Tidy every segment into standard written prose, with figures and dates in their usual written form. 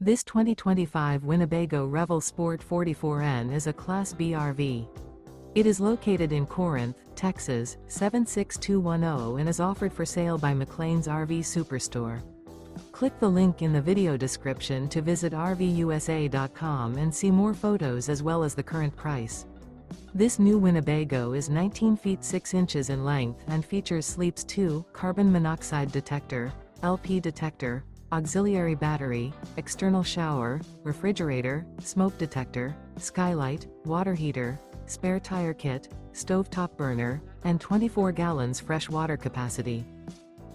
This 2025 Winnebago Revel Sport 44N is a Class B RV. It is located in Corinth, Texas, 76210 and is offered for sale by McClain's RV Superstore. Click the link in the video description to visit RVUSA.com and see more photos as well as the current price. This new Winnebago is 19 feet 6 inches in length and features sleeps 2, carbon monoxide detector, LP detector, auxiliary battery, external shower, refrigerator, smoke detector, skylight, water heater, spare tire kit, stovetop burner, and 24 gallons fresh water capacity.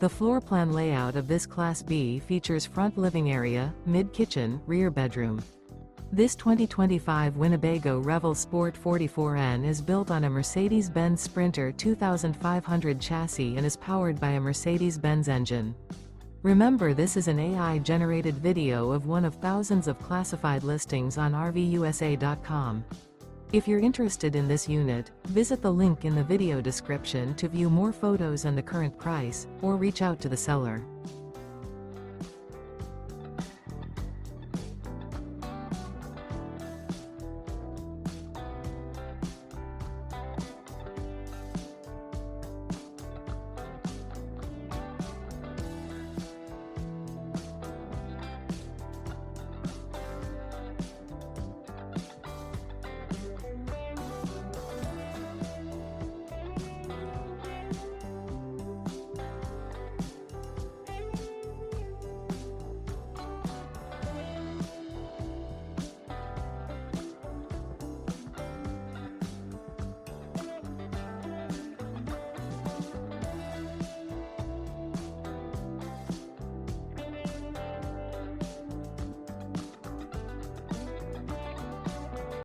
The floor plan layout of this Class B features front living area, mid-kitchen, rear bedroom. This 2025 Winnebago Revel Sport 44N is built on a Mercedes-Benz Sprinter 2500 chassis and is powered by a Mercedes-Benz engine. Remember, this is an AI-generated video of one of thousands of classified listings on RVUSA.com. If you're interested in this unit, visit the link in the video description to view more photos and the current price, or reach out to the seller.